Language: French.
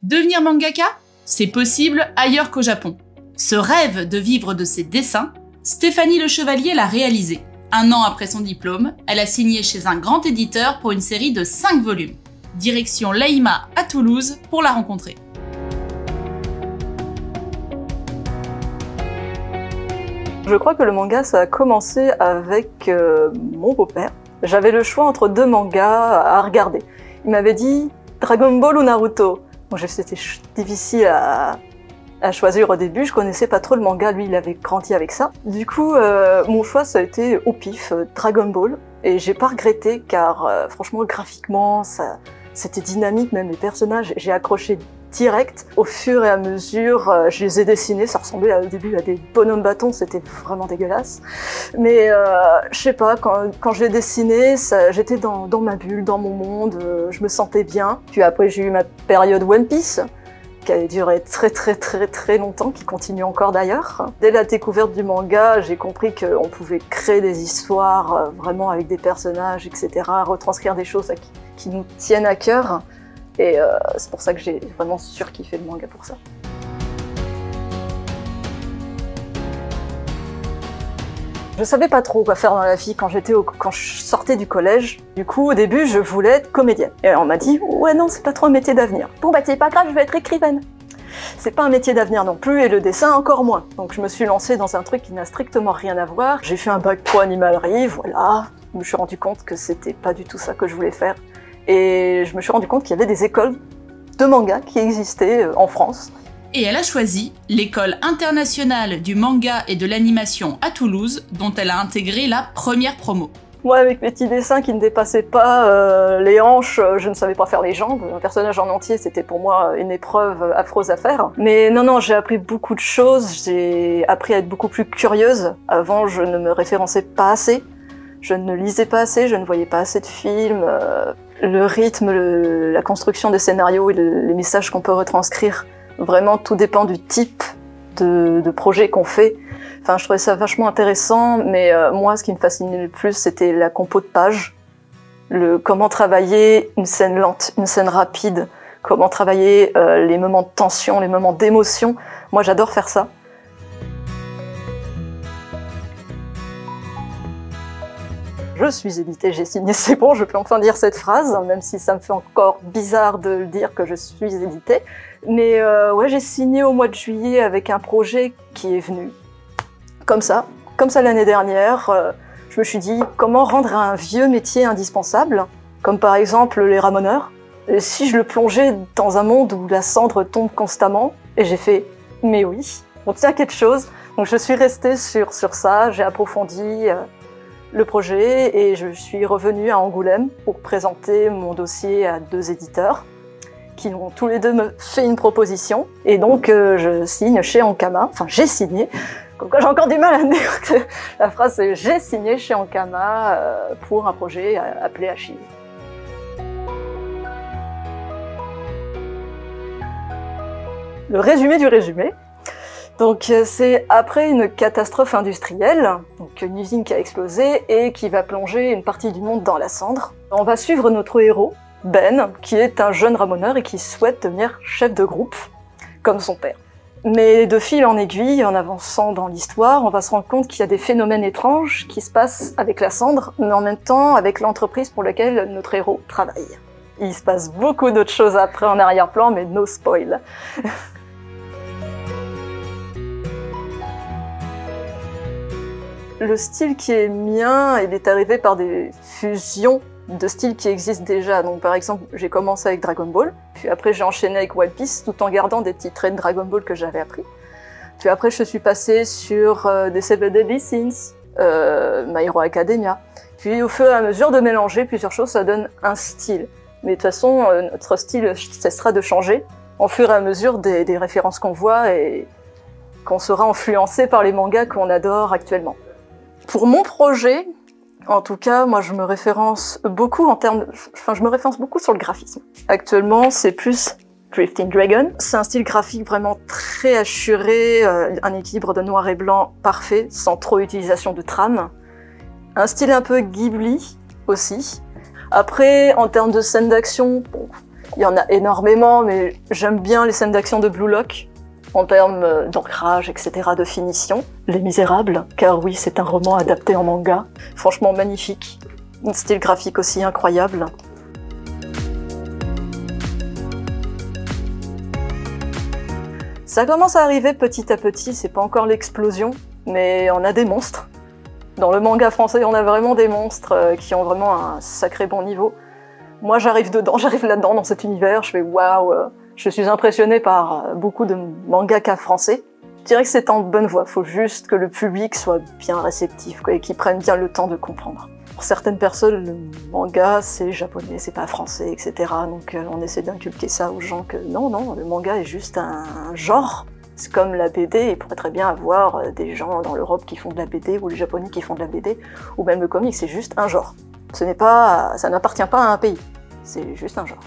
Devenir mangaka? C'est possible ailleurs qu'au Japon. Ce rêve de vivre de ses dessins, Stéphanie Le Chevalier l'a réalisé. 1 an après son diplôme, elle a signé chez un grand éditeur pour une série de 5 volumes. Direction l'EIMA à Toulouse pour la rencontrer. Je crois que le manga, ça a commencé avec mon beau-père. J'avais le choix entre 2 mangas à regarder. Il m'avait dit Dragon Ball ou Naruto. Bon, c'était difficile à choisir au début, je connaissais pas trop le manga, lui il avait grandi avec ça. Du coup, mon choix ça a été au pif, Dragon Ball. Et j'ai pas regretté car franchement graphiquement, c'était dynamique, même les personnages, j'ai accroché direct. Au fur et à mesure, je les ai dessinés, ça ressemblait au début à des bonhommes bâtons, c'était vraiment dégueulasse. Mais je sais pas, quand je les dessinais, j'étais dans ma bulle, dans mon monde, je me sentais bien. Puis après j'ai eu ma période One Piece, qui a duré très longtemps, qui continue encore d'ailleurs. Dès la découverte du manga, j'ai compris qu'on pouvait créer des histoires vraiment avec des personnages, etc., retranscrire des choses qui nous tiennent à cœur. Et c'est pour ça que j'ai vraiment surkiffé le manga pour ça. Je savais pas trop quoi faire dans la vie quand je sortais du collège. Du coup, au début, je voulais être comédienne. Et on m'a dit, ouais non, c'est pas trop un métier d'avenir. Bon bah c'est pas grave, je vais être écrivaine. C'est pas un métier d'avenir non plus, et le dessin encore moins. Donc je me suis lancée dans un truc qui n'a strictement rien à voir. J'ai fait un bac pro animalerie, voilà. Je me suis rendu compte que c'était pas du tout ça que je voulais faire. Et je me suis rendu compte qu'il y avait des écoles de manga qui existaient en France. Et elle a choisi l'École internationale du manga et de l'animation à Toulouse, dont elle a intégré la première promo. Moi, avec mes petits dessins qui ne dépassaient pas les hanches, je ne savais pas faire les jambes. Un personnage en entier, c'était pour moi une épreuve affreuse à faire. Mais non, j'ai appris beaucoup de choses. J'ai appris à être beaucoup plus curieuse. Avant, je ne me référençais pas assez. Je ne lisais pas assez, je ne voyais pas assez de films. Le rythme, la construction des scénarios et les messages qu'on peut retranscrire, vraiment tout dépend du type de projet qu'on fait. Enfin, je trouvais ça vachement intéressant, mais moi, ce qui me fascinait le plus, c'était la compo de pages. Comment travailler une scène lente, une scène rapide, comment travailler les moments de tension, les moments d'émotion. Moi, j'adore faire ça. Je suis éditée, j'ai signé, c'est bon, je peux enfin dire cette phrase, même si ça me fait encore bizarre de le dire que je suis éditée. Mais ouais, j'ai signé au mois de juillet avec un projet qui est venu comme ça l'année dernière. Je me suis dit, comment rendre un vieux métier indispensable, comme par exemple les ramoneurs, et si je le plongeais dans un monde où la cendre tombe constamment. Et j'ai fait, mais oui, on tient quelque chose. Donc je suis restée sur ça, j'ai approfondi le projet et je suis revenue à Angoulême pour présenter mon dossier à 2 éditeurs qui ont tous les 2 me fait une proposition. Et donc je signe chez Ankama, enfin j'ai signé, comme quoi j'ai encore du mal à dire que la phrase c'est j'ai signé chez Ankama pour un projet appelé Achille. Le résumé du résumé. Donc c'est après une catastrophe industrielle, donc une usine qui a explosé et qui va plonger une partie du monde dans la cendre. On va suivre notre héros, Ben, qui est un jeune ramoneur et qui souhaite devenir chef de groupe, comme son père. Mais de fil en aiguille, en avançant dans l'histoire, on va se rendre compte qu'il y a des phénomènes étranges qui se passent avec la cendre, mais en même temps avec l'entreprise pour laquelle notre héros travaille. Il se passe beaucoup d'autres choses après en arrière-plan, mais no spoil. Le style qui est mien, il est arrivé par des fusions de styles qui existent déjà. Donc par exemple, j'ai commencé avec Dragon Ball, puis après j'ai enchaîné avec One Piece, tout en gardant des petits traits de Dragon Ball que j'avais appris. Puis après je suis passée sur des Seven Deadly Sins, My Hero Academia. Puis au fur et à mesure de mélanger plusieurs choses, ça donne un style. Mais de toute façon, notre style cessera de changer au fur et à mesure des références qu'on voit et qu'on sera influencé par les mangas qu'on adore actuellement. Pour mon projet, en tout cas, moi je me référence beaucoup sur le graphisme. Actuellement, c'est plus Drifting Dragon. C'est un style graphique vraiment très assuré, un équilibre de noir et blanc parfait, sans trop utilisation de trame. Un style un peu Ghibli aussi. Après, en termes de scènes d'action, bon, Il y en a énormément, mais j'aime bien les scènes d'action de Blue Lock, en termes d'ancrage, etc., de finition. Les Misérables, car oui, c'est un roman adapté en manga, franchement magnifique. Un style graphique aussi incroyable. Ça commence à arriver petit à petit, c'est pas encore l'explosion, mais on a des monstres. Dans le manga français, on a vraiment des monstres qui ont vraiment un sacré bon niveau. Moi, j'arrive là-dedans, dans cet univers, je fais waouh, je suis impressionnée par beaucoup de mangakas français. Je dirais que c'est en bonne voie, faut juste que le public soit bien réceptif, quoi, et qu'il prenne bien le temps de comprendre. Pour certaines personnes, le manga, c'est japonais, c'est pas français, etc. Donc on essaie d'inculquer ça aux gens que non, le manga est juste un genre. C'est comme la BD, il pourrait très bien avoir des gens dans l'Europe qui font de la BD, ou les Japonais qui font de la BD, ou même le comic, c'est juste un genre. Ça n'appartient pas à un pays, c'est juste un genre.